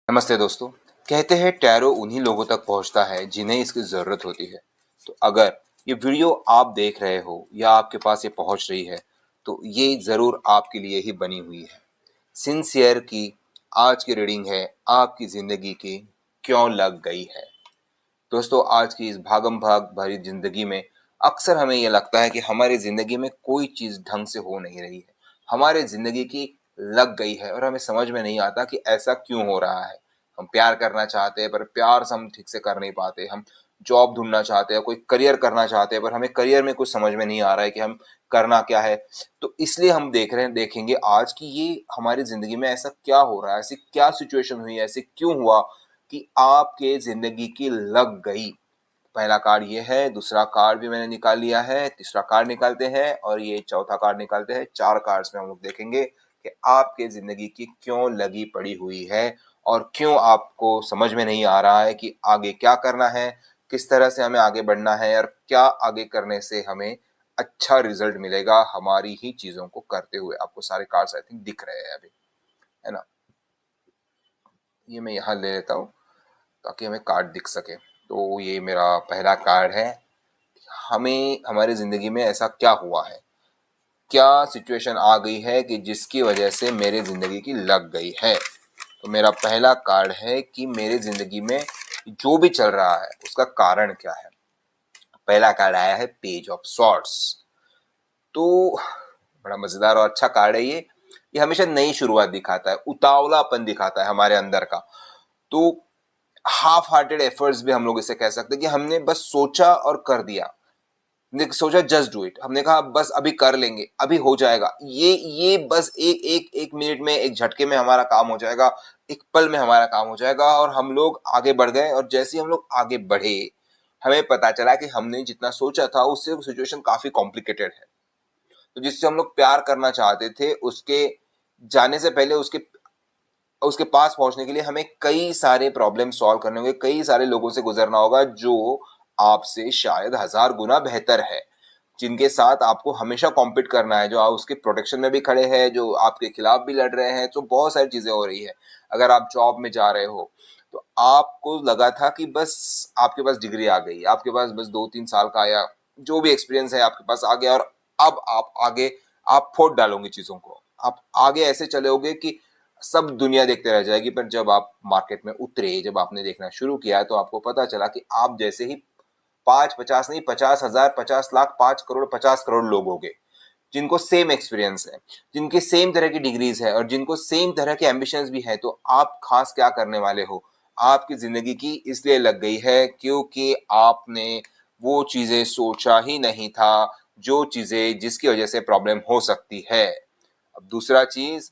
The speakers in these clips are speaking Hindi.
नमस्ते दोस्तों। कहते हैं टैरो उन्हीं लोगों तक पहुंचता है जिन्हें इसकी ज़रूरत होती है। तो अगर ये वीडियो आप देख रहे हो या आपके पास ये पहुंच रही है तो ये ज़रूर आपके लिए ही बनी हुई है। सिंसियर की आज की रीडिंग है आपकी ज़िंदगी की क्यों लग गई है। दोस्तों, आज की इस भागम भाग भरी ज़िंदगी में अक्सर हमें ये लगता है कि हमारी ज़िंदगी में कोई चीज़ ढंग से हो नहीं रही है, हमारे ज़िंदगी की लग गई है और हमें समझ में नहीं आता कि ऐसा क्यों हो रहा है। हम प्यार करना चाहते हैं पर प्यार से हम ठीक से कर नहीं पाते, हम जॉब ढूंढना चाहते हैं, कोई करियर करना चाहते हैं पर हमें करियर में कुछ समझ में नहीं आ रहा है कि हम करना क्या है। तो इसलिए हम देखेंगे आज कि ये हमारी ज़िंदगी में ऐसा क्या हो रहा है, ऐसी क्या सिचुएशन हुई, ऐसे क्यों हुआ कि आपके ज़िंदगी की लग गई। पहला कार्ड ये है, दूसरा कार्ड भी मैंने निकाल लिया है, तीसरा कार्ड निकालते हैं और ये चौथा कार्ड निकालते हैं। 4 कार्ड्स में हम लोग देखेंगे कि आपके ज़िंदगी की क्यों लगी पड़ी हुई है और क्यों आपको समझ में नहीं आ रहा है कि आगे क्या करना है, किस तरह से हमें आगे बढ़ना है और क्या आगे करने से हमें अच्छा रिज़ल्ट मिलेगा हमारी ही चीज़ों को करते हुए। आपको सारे कार्ड्स आई थिंक दिख रहे हैं अभी, है ना? ये मैं यहाँ ले लेता हूँ ताकि हमें कार्ड दिख सके। तो ये मेरा पहला कार्ड है। हमें हमारी ज़िंदगी में ऐसा क्या हुआ है, क्या सिचुएशन आ गई है कि जिसकी वजह से मेरे ज़िंदगी की लग गई है। तो मेरा पहला कार्ड है कि मेरे ज़िंदगी में जो भी चल रहा है उसका कारण क्या है। पहला कार्ड आया है पेज ऑफ सॉर्ड्स। तो बड़ा मज़ेदार और अच्छा कार्ड है ये हमेशा नई शुरुआत दिखाता है, उतावलापन दिखाता है हमारे अंदर का। तो हाफ हार्टेड एफर्ट्स भी हम लोग इसे कह सकते हैं कि हमने बस सोचा और कर दिया। हमने सोचा जस्ट डू इट, हमने कहा बस अभी कर लेंगे, अभी हो जाएगा, ये बस एक मिनट में, एक झटके में हमारा काम हो जाएगा, एक पल में हमारा काम हो जाएगा और हम लोग आगे बढ़ गए। और जैसे ही हम लोग आगे बढ़े हमें पता चला कि हमने जितना सोचा था उससे सिचुएशन काफी कॉम्प्लिकेटेड है। तो जिससे हम लोग प्यार करना चाहते थे उसके जाने से पहले उसके उसके पास पहुंचने के लिए हमें कई सारे प्रॉब्लम सॉल्व करने होंगे, कई सारे लोगों से गुजरना होगा जो आपसे शायद 1000 गुना बेहतर है, जिनके साथ आपको हमेशा कॉम्पीट करना है, जो आप उसके प्रोटेक्शन में भी खड़े हैं, जो आपके खिलाफ भी लड़ रहे हैं। तो बहुत सारी चीजें हो रही है। अगर आप जॉब में जा रहे हो तो आपको लगा था कि बस आपके पास डिग्री आ गई, आपके पास बस 2-3 साल का या जो भी एक्सपीरियंस है आपके पास आ गया और अब आप आगे आप फोड़ डालोगे चीजों को, आप आगे ऐसे चलोगे कि सब दुनिया देखते रह जाएगी। पर जब आप मार्केट में उतरे, जब आपने देखना शुरू किया तो आपको पता चला कि आप जैसे ही 5-50 नहीं, 50,000, 50 लाख, 5 करोड़, 50 करोड़ लोग होंगे जिनको सेम एक्सपीरियंस है, जिनके सेम तरह की डिग्रीज है और जिनको सेम तरह के एम्बिशंस भी है। तो आप खास क्या करने वाले हो? आपकी जिंदगी की इसलिए लग गई है क्योंकि आपने वो चीजें सोचा ही नहीं था, जो चीजें जिसकी वजह से प्रॉब्लम हो सकती है। अब दूसरा चीज,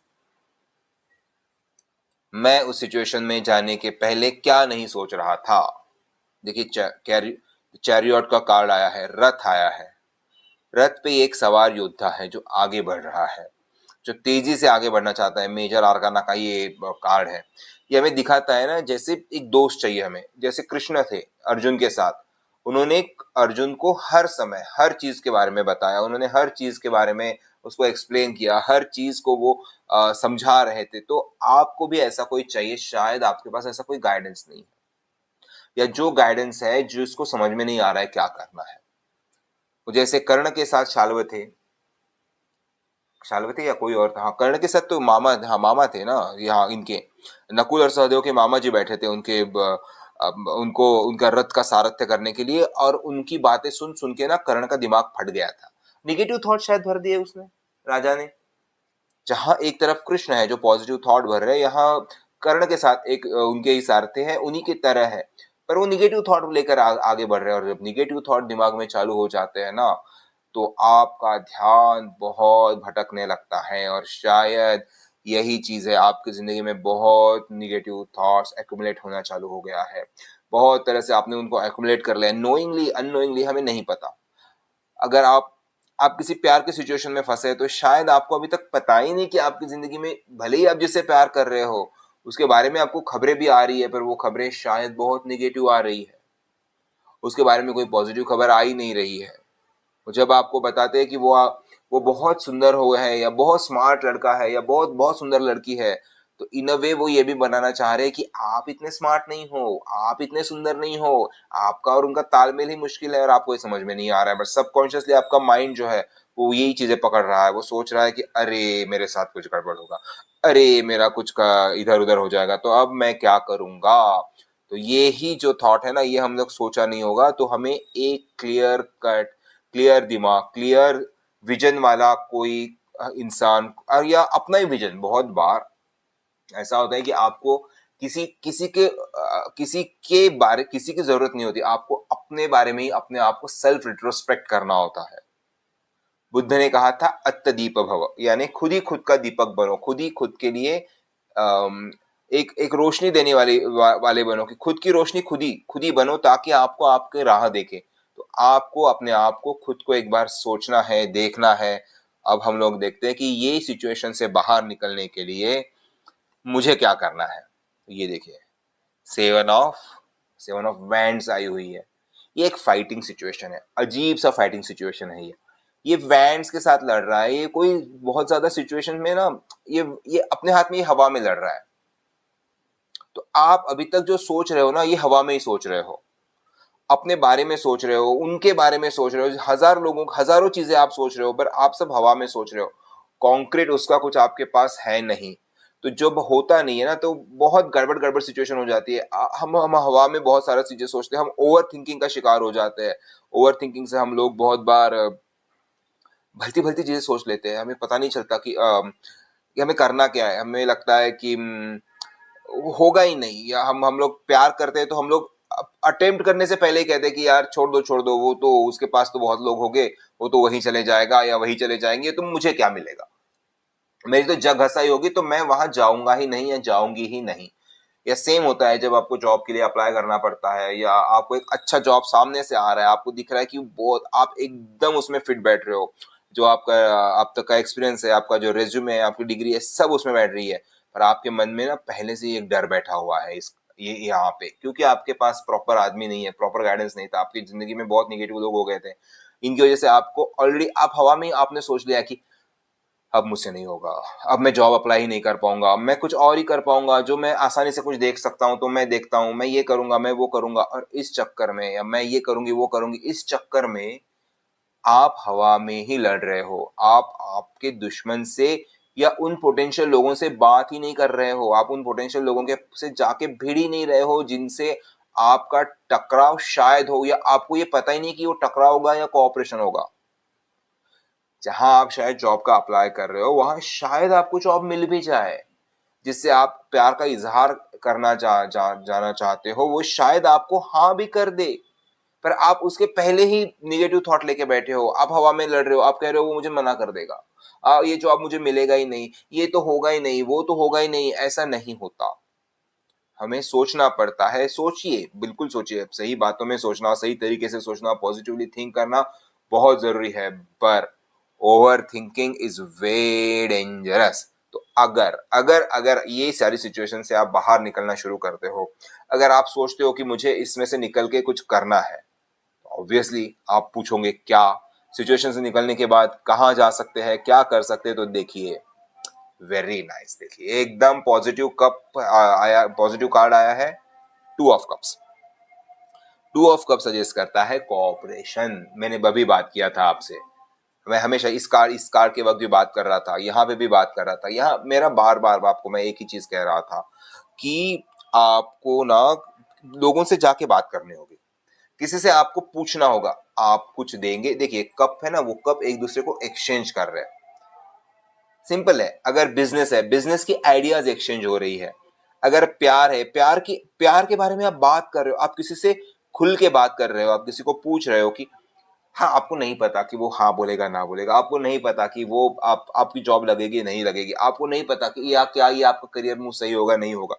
मैं उस सिचुएशन में जाने के पहले क्या नहीं सोच रहा था। देखिए, चैरियट का कार्ड आया है, रथ आया है। रथ पे एक सवार योद्धा है जो आगे बढ़ रहा है, जो तेजी से आगे बढ़ना चाहता है। मेजर आर्काना का ये कार्ड है। ये हमें दिखाता है ना, जैसे एक दोस्त चाहिए हमें, जैसे कृष्ण थे अर्जुन के साथ। उन्होंने अर्जुन को हर समय हर चीज के बारे में बताया, उन्होंने हर चीज के बारे में उसको एक्सप्लेन किया, हर चीज को वो समझा रहे थे। तो आपको भी ऐसा कोई चाहिए, शायद आपके पास ऐसा कोई गाइडेंस नहीं है, या जो गाइडेंस है जिसको समझ में नहीं आ रहा है क्या करना है। वो जैसे कर्ण के साथ शाल्व थे, शाल्व थे या कोई और था, हाँ कर्ण के साथ तो मामा, हाँ मामा थे ना, यहाँ इनके नकुल और सहदेव के मामा जी बैठे थे उनके उनको उनका रथ का सारथ्य करने के लिए। और उनकी बातें सुन सुन के ना कर्ण का दिमाग फट गया था। निगेटिव थॉट शायद भर दिए उसने, राजा ने। जहां एक तरफ कृष्ण है जो पॉजिटिव थॉट भर रहे हैं, यहाँ कर्ण के साथ एक उनके ही सारथी है, उन्हीं की तरह है। पर वो निगेटिव थॉट लेकर आगे बढ़ रहे हैं। और जब निगेटिव थॉट दिमाग में चालू हो जाते हैं ना, तो आपका ध्यान बहुत भटकने लगता है। और शायद यही चीज है, आपकी जिंदगी में बहुत निगेटिव थॉट्स एक्यूमुलेट होना चालू हो गया है। बहुत तरह से आपने उनको एक्यूमुलेट कर लिया, नोइंगली अननोइंगली, हमें नहीं पता। अगर आप किसी प्यार के सिचुएशन में फंसे हैं तो शायद आपको अभी तक पता ही नहीं कि आपकी जिंदगी में भले ही आप जिससे प्यार कर रहे हो उसके बारे में आपको खबरें भी आ रही है, पर वो खबरें शायद बहुत निगेटिव आ रही है, उसके बारे में कोई पॉजिटिव खबर आ ही नहीं रही है। और जब आपको बताते हैं कि वो बहुत सुंदर हो है, या बहुत स्मार्ट लड़का है, या बहुत बहुत सुंदर लड़की है, तो इन अ वे वो ये भी बनाना चाह रहे हैं कि आप इतने स्मार्ट नहीं हो, आप इतने सुंदर नहीं हो, आपका और उनका तालमेल ही मुश्किल है और आपको ये समझ में नहीं आ रहा है, बट सबकॉन्शियसली आपका माइंड जो है वो यही चीजें पकड़ रहा है, वो सोच रहा है कि अरे मेरे साथ कुछ गड़बड़ होगा, अरे मेरा कुछ का इधर उधर हो जाएगा, तो अब मैं क्या करूंगा। तो ये ही जो थॉट है ना, ये हम लोग सोचा नहीं होगा, तो हमें एक क्लियर कट, क्लियर दिमाग, क्लियर विजन वाला कोई इंसान, और या अपना ही विजन, बहुत बार ऐसा होता है कि आपको किसी की जरूरत नहीं होती, आपको अपने बारे में ही अपने आप को सेल्फ रिट्रोस्पेक्ट करना होता है। बुद्ध ने कहा था अत्त दीप भव, यानी खुद ही खुद का दीपक बनो, खुद ही खुद के लिए एक रोशनी देने वाले बनो, कि खुद की रोशनी खुद ही बनो, ताकि आपको आपके राह देखे। तो आपको अपने आप को खुद को एक बार सोचना है, देखना है। अब हम लोग देखते हैं कि ये सिचुएशन से बाहर निकलने के लिए मुझे क्या करना है। ये देखिए, seven of seven of wands आई हुई है। ये एक फाइटिंग सिचुएशन है, अजीब सा फाइटिंग सिचुएशन है। ये वैंड्स के साथ लड़ रहा है, ये कोई बहुत ज्यादा सिचुएशन में ना, ये अपने हाथ में ही हवा में लड़ रहा है। तो आप अभी तक जो सोच रहे हो ना, ये हवा में ही सोच रहे हो, अपने बारे में सोच रहे हो, उनके बारे में सोच रहे हो, हजारों चीजें आप सोच रहे हो, पर आप सब हवा में सोच रहे हो, कॉन्क्रीट उसका कुछ आपके पास है नहीं। तो जब होता नहीं है ना, तो बहुत गड़बड़ गड़बड़ सिचुएशन हो जाती है। हम हवा में बहुत सारा चीजें सोचते हैं, हम ओवर थिंकिंग का शिकार हो जाते हैं। ओवर थिंकिंग से हम लोग बहुत बार भलती भलती चीजें सोच लेते हैं, हमें पता नहीं चलता कि हमें करना क्या है। हमें लगता है कि होगा ही नहीं, या हम लोग प्यार करते हैं तो हम लोग अटेम्प्ट करने से पहले ही कहते हैं कि यार छोड़ दो, वो तो उसके पास तो बहुत लोग होंगे, वो तो वहीं चले जाएगा या वहीं चले जाएंगे, तो मुझे क्या मिलेगा, मेरी तो जग हंसाई होगी, तो मैं वहां जाऊंगा ही नहीं या जाऊंगी ही नहीं। या सेम होता है जब आपको जॉब के लिए अप्लाई करना पड़ता है, या आपको एक अच्छा जॉब सामने से आ रहा है, आपको दिख रहा है कि बहुत आप एकदम उसमें फिट बैठ रहे हो, जो आपका अब तक का एक्सपीरियंस है, आपका जो रेज्यूमे है, आपकी डिग्री है, सब उसमें बैठ रही है, पर आपके मन में ना पहले से ही एक डर बैठा हुआ है इस ये यहाँ पे, क्योंकि आपके पास प्रॉपर आदमी नहीं है, प्रॉपर गाइडेंस नहीं था, आपकी जिंदगी में बहुत निगेटिव लोग हो गए थे। इनकी वजह से आपको ऑलरेडी, आप हवा में ही आपने सोच लिया कि अब मुझसे नहीं होगा, अब मैं जॉब अप्लाई ही नहीं कर पाऊंगा, मैं कुछ और ही कर पाऊंगा, जो मैं आसानी से कुछ देख सकता हूँ तो मैं देखता हूँ, मैं ये करूंगा, मैं वो करूंगा, और इस चक्कर में, या मैं ये करूंगी वो करूंगी, इस चक्कर में आप हवा में ही लड़ रहे हो। आप आपके दुश्मन से या उन पोटेंशियल लोगों से बात ही नहीं कर रहे हो, आप उन पोटेंशियल लोगों के से जाके भिड़ ही नहीं रहे हो, जिनसे आपका टकराव शायद हो, या आपको ये पता ही नहीं कि वो टकराव होगा या कोऑपरेशन होगा। जहां आप शायद जॉब का अप्लाई कर रहे हो, वहां शायद आपको जॉब मिल भी जाए, जिससे आप प्यार का इजहार करना जाना चाहते हो, वो शायद आपको हाँ भी कर दे, पर आप उसके पहले ही निगेटिव थॉट लेके बैठे हो, आप हवा में लड़ रहे हो, आप कह रहे हो वो मुझे मना कर देगा, ये जॉब मुझे मिलेगा ही नहीं, ये तो होगा ही नहीं, वो तो होगा ही नहीं। ऐसा नहीं होता, हमें सोचना पड़ता है। सोचिए, बिल्कुल सोचिए, सही बातों में सोचना, सही तरीके से सोचना, पॉजिटिवली थिंक करना बहुत जरूरी है, पर over thinking is way dangerous. तो अगर अगर अगर ये सारी सिचुएशन से आप बाहर निकलना शुरू करते हो, अगर आप सोचते हो कि मुझे इसमें से निकल के कुछ करना है, तो ऑब्वियसली आप पूछोगे क्या, सिचुएशन से निकलने के बाद कहाँ जा सकते हैं, क्या कर सकते हैं। तो देखिए, वेरी नाइस, देखिए एकदम पॉजिटिव कप आया, पॉजिटिव कार्ड आया है, two of cups. Two of cup suggest करता है कोऑपरेशन। मैंने अभी बात किया था आपसे, मैं हमेशा इस कार्ड के वक्त भी बात कर रहा था, यहाँ पे भी बात कर रहा था, यहाँ मेरा बार बार आपको मैं एक ही चीज कह रहा था कि आपको ना लोगों से जाके बात करनी होगी, किसी से आपको पूछना होगा, आप कुछ देंगे। देखिए कप है ना, वो कप एक दूसरे को एक्सचेंज कर रहे हैं। सिंपल है, अगर बिजनेस है, बिजनेस की आइडियाज एक्सचेंज हो रही है। अगर प्यार है, प्यार के बारे में आप बात कर रहे हो, आप किसी से खुल के बात कर रहे हो, आप किसी को पूछ रहे हो कि हाँ, आपको नहीं पता कि वो हाँ बोलेगा ना बोलेगा, आपको नहीं पता कि वो आपकी जॉब लगेगी नहीं लगेगी, आपको नहीं पता कि ये आपका करियर मूव सही होगा नहीं होगा,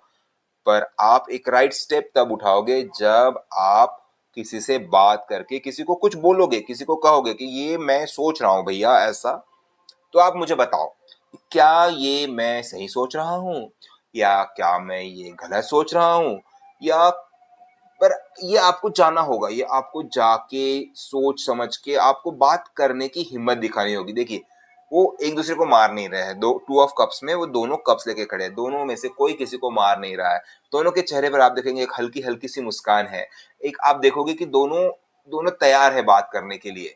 पर आप एक राइट स्टेप तब उठाओगे जब आप किसी से बात करके किसी को कुछ बोलोगे, किसी को कहोगे कि ये मैं सोच रहा हूँ भैया ऐसा, तो आप मुझे बताओ क्या ये मैं सही सोच रहा हूँ, या क्या मैं ये गलत सोच रहा हूँ, या पर ये आपको जाना होगा, ये आपको जाके सोच समझ के आपको बात करने की हिम्मत दिखानी होगी। देखिए वो एक दूसरे को मार नहीं रहे हैं। दो टू ऑफ कप्स में वो दोनों कप्स लेके खड़े हैं, दोनों में से कोई किसी को मार नहीं रहा है। दोनों के चेहरे पर आप देखेंगे एक हल्की हल्की सी मुस्कान है। एक आप देखोगे कि दोनों दोनों तैयार है बात करने के लिए।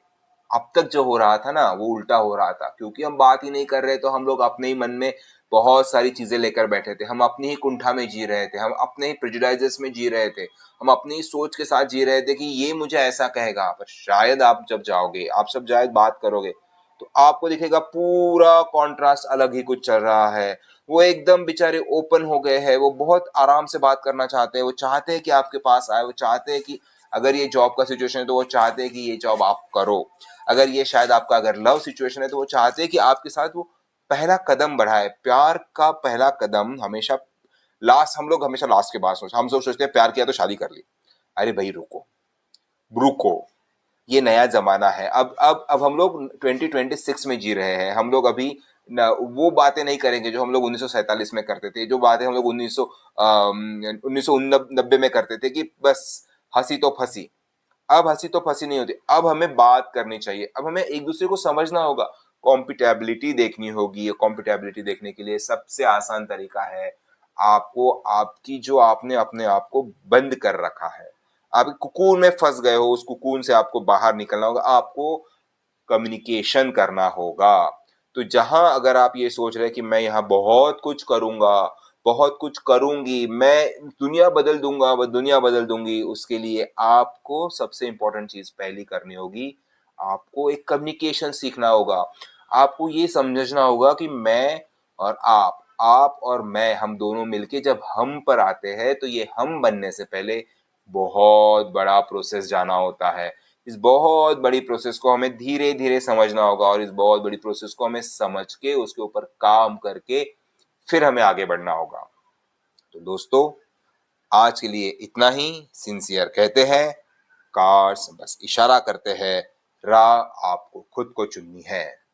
अब तक जो हो रहा था ना वो उल्टा हो रहा था, क्योंकि हम बात ही नहीं कर रहे, तो हम लोग अपने ही मन में बहुत सारी चीजें लेकर बैठे थे, हम अपनी ही कुंठा में जी रहे थे, हम अपने ही प्रेजुडाइजेस में जी रहे थे, हम अपनी ही सोच के साथ जी रहे थे कि ये मुझे ऐसा कहेगा। पर शायद आप जब जाओगे, आप सब शायद बात करोगे, तो आपको दिखेगा पूरा कॉन्ट्रास्ट अलग ही कुछ चल रहा है। वो एकदम बेचारे ओपन हो गए हैं, वो बहुत आराम से बात करना चाहते हैं, वो चाहते हैं कि आपके पास आए, वो चाहते हैं कि अगर ये जॉब का सिचुएशन है तो वो चाहते हैं कि ये जॉब आप करो, अगर ये शायद आपका अगर लव सिचुएशन है तो वो चाहते हैं कि आपके साथ वो पहला कदम बढ़ाए। प्यार का पहला कदम हमेशा लास्ट, हम लोग हमेशा लास्ट के बाद सोचते, हम सब सोचते हैं प्यार किया तो शादी कर ली। अरे भाई रुको, रुको, ये नया जमाना है। अब हम लोग 2026 में जी रहे हैं। हम लोग अभी वो बातें नहीं करेंगे जो हम लोग 1947 में करते थे, जो बातें हम लोग 1990 में करते थे कि बस हंसी तो फंसी। अब हंसी तो फंसी नहीं होती, अब हमें बात करनी चाहिए, अब हमें एक दूसरे को समझना होगा, कॉम्पिटेबिलिटी देखनी होगी। कॉम्पिटेबिलिटी देखने के लिए सबसे आसान तरीका है, आपको आपकी जो आपने अपने आप को बंद कर रखा है, आप कुकून में फंस गए हो, उस कुकून से आपको बाहर निकलना होगा, आपको कम्युनिकेशन करना होगा। तो जहां अगर आप ये सोच रहे हैं कि मैं यहाँ बहुत कुछ करूंगा, बहुत कुछ करूंगी, मैं दुनिया बदल दूंगा, वह दुनिया बदल दूंगी, उसके लिए आपको सबसे इंपॉर्टेंट चीज पहली करनी होगी, आपको एक कम्युनिकेशन सीखना होगा। आपको ये समझना होगा कि मैं और आप और मैं, हम दोनों मिलके जब हम पर आते हैं तो ये हम बनने से पहले बहुत बड़ा प्रोसेस जाना होता है। इस बहुत बड़ी प्रोसेस को हमें धीरे धीरे समझना होगा, और इस बहुत बड़ी प्रोसेस को हमें समझ के उसके ऊपर काम करके फिर हमें आगे बढ़ना होगा। तो दोस्तों, आज के लिए इतना ही। सिंसियर कहते हैं कार्ड्स बस इशारा करते हैं, राह आपको खुद को चुननी है।